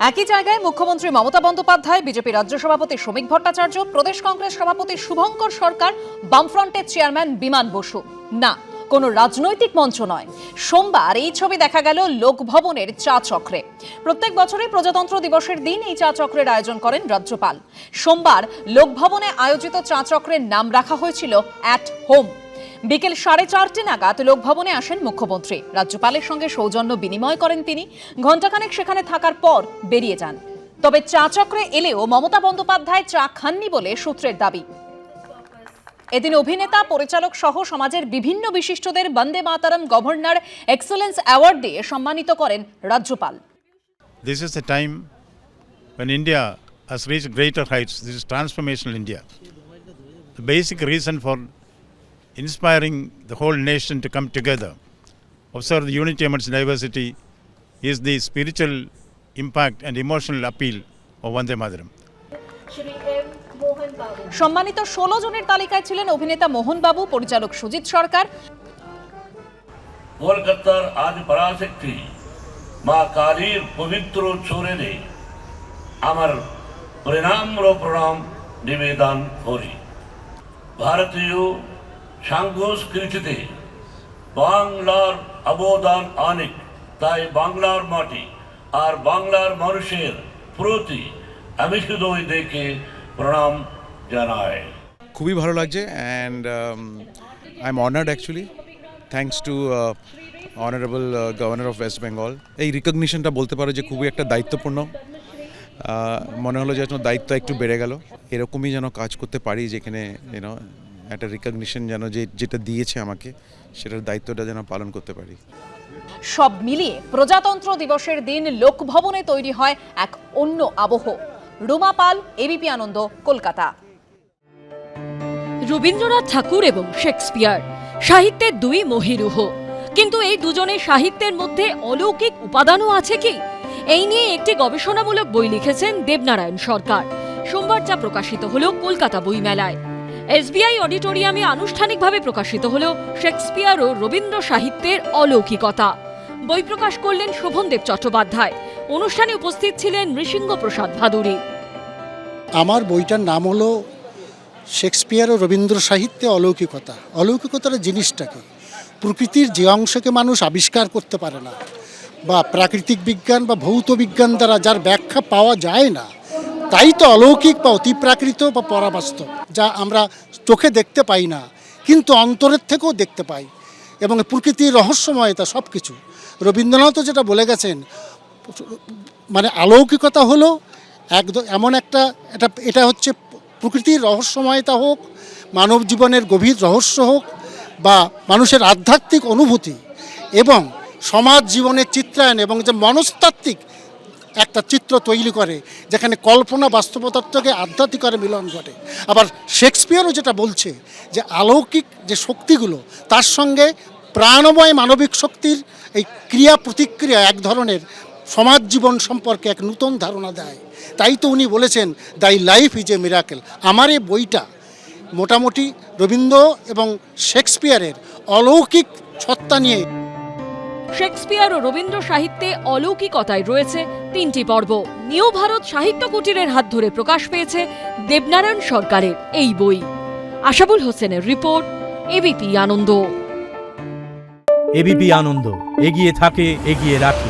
একই জায়গায় মুখ্যমন্ত্রী মমতা বন্দ্যোপাধ্যায়, বিজেপি রাজ্য সভাপতি শ্রমিক ভট্টাচার্য, প্রদেশ কংগ্রেস সভাপতি শুভঙ্কর সরকার, বামফ্রন্টের চেয়ারম্যান বিমান বসু। না, কোনো রাজনৈতিক মঞ্চ নয়। সোমবার এই ছবি দেখা গেল লোকভবনের চা চক্রে। প্রত্যেক বছরই প্রজাতন্ত্র দিবসের দিন এই চা চক্রের আয়োজন করেন রাজ্যপাল। সোমবার লোকভবনে আয়োজিত চা চক্রের নাম রাখা হয়েছিল অ্যাট হোম। বিকেল 4:30 নাগাদ লোকভবনে আসেন মুখ্যমন্ত্রী। রাজ্যপালের সঙ্গে সৌজন্য বিনিময় করেন তিনি। ঘণ্টাখানেক সেখানে থাকার পর বেরিয়ে যান। তবে চা চক্রে এলেও মমতা বন্দ্যোপাধ্যায় চা খাননি বলে সূত্রের দাবি। এদিন অভিনেতা, পরিচালক সহ সমাজের বিভিন্ন বিশিষ্টদের বন্দে মাতরম গভর্নর এক্সেলেন্স অ্যাওয়ার্ড দিয়ে সম্মানিত করেন রাজ্যপাল। This is the time when India has reached greater heights. This is transformational India. The basic reason for inspiring the whole nation to come together, observe the unity amidst diversity, is the spiritual impact and emotional appeal of Vande Mataram. সম্মানিত 16 জনের তালিকায় ছিলেন অভিনেতা মোহন বাবু, পরিচালক সুজিত সরকার। কলকাতার আজ পরাশক্তি মা কালীর পবিত্র চরণে আমার প্রণাম নিবেদন করি। ভারতীয় সংস্কৃতিতে বাংলার অবদান অনেক, তাই বাংলার মাটি আর বাংলার মানুষের প্রতি আমি হৃদয় থেকে প্রণাম জানাই। খুবই ভালো লাগছে and I am honoured actually, thanks to honourable governor of West Bengal. এই রিকগনিশনটা বলতে পারো যে খুবই একটা দায়িত্বপূর্ণ। মনে হলো যেন দায়িত্ব একটু বেড়ে গেল। এরকমই যেন কাজ করতে পারি যেখানে একটা রিকগনিশন যেন যেটা দিয়েছে আমাকে সেটার দায়িত্বটা যেন পালন করতে পারি। সব মিলিয়ে প্রজাতন্ত্র দিবসের দিন লোকভবনে তৈরি হয় এক অন্য আবহ। রুমা পাল, এবিপি আনন্দ, কলকাতা। রবীন্দ্রনাথ ঠাকুর এবং শেক্সপিয়ার সাহিত্যের দুই মহিরুহ, কিন্তু এই দুজনের সাহিত্যের মধ্যে অলৌকিক উপাদানও আছে কি? এই নিয়ে একটি গবেষণামূলক বই লিখেছেন দেবনারায়ণ সরকার। সোমবার যা প্রকাশিত হলো কলকাতা বইমেলায়। এসবিআই অডিটোরিয়ামে আনুষ্ঠানিকভাবে প্রকাশিত হলো শেক্সপিয়ার ও রবীন্দ্র সাহিত্যের অলৌকিকতা। বই প্রকাশ করলেন শোভনদেব চট্টোপাধ্যায়। অনুষ্ঠানে উপস্থিত ছিলেন নৃসিংহ প্রসাদ ভাদুরী। আমার বইটার নাম হলো শেক্সপিয়ার ও রবীন্দ্র সাহিত্যে অলৌকিকতা। অলৌকিকতার জিনিসটাকে, প্রকৃতির যে অংশকে মানুষ আবিষ্কার করতে পারে না, বা প্রাকৃতিক বিজ্ঞান বা ভৌত বিজ্ঞান দ্বারা যার ব্যাখ্যা পাওয়া যায় না, তাই তো অলৌকিক বা অতিপ্রাকৃত বা পরাবাস্তব, যা আমরা চোখে দেখতে পাই না কিন্তু অন্তরের থেকেও দেখতে পাই। এবং প্রকৃতির রহস্যময়তা সব কিছু রবীন্দ্রনাথও যেটা বলে গেছেন, মানে অলৌকিকতা হলো একদম এমন একটা, এটা হচ্ছে প্রকৃতির রহস্যময়তা হোক, মানব জীবনের গভীর রহস্য হোক, বা মানুষের আধ্যাত্মিক অনুভূতি এবং সমাজ জীবনের চিত্রায়ন এবং যে মনস্তাত্ত্বিক একটা চিত্র তৈরি করে, যেখানে কল্পনা বাস্তবতার থেকে আধ্যাত্মিকের মিলন ঘটে। আবার শেক্সপিয়ারও যেটা বলছে যে অলৌকিক যে শক্তিগুলো তার সঙ্গে প্রাণময় মানবিক শক্তির এই ক্রিয়া প্রতিক্রিয়া এক ধরনের সমাজ জীবন সম্পর্কে এক নূতন ধারণা দেয়। তাই তো উনি বলেছেন, দাই লাইফ ইজ এ মিরাকেল। আমার এই বইটা মোটামুটি রবীন্দ্র এবং শেক্সপিয়ারের অলৌকিক সত্তা নিয়ে। শেক্সপিয়ার ও রবীন্দ্র সাহিত্যে অলৌকিকতায় রয়েছে 3টি পর্ব। নিউ ভারত সাহিত্য কুটিরের হাত ধরে প্রকাশ পেয়েছে দেবনারায়ণ সরকারের এই বই। আশাবুল হোসেনের রিপোর্ট, এবিপি আনন্দ। এবিপি আনন্দ, এগিয়ে থাকে, এগিয়ে রাখে।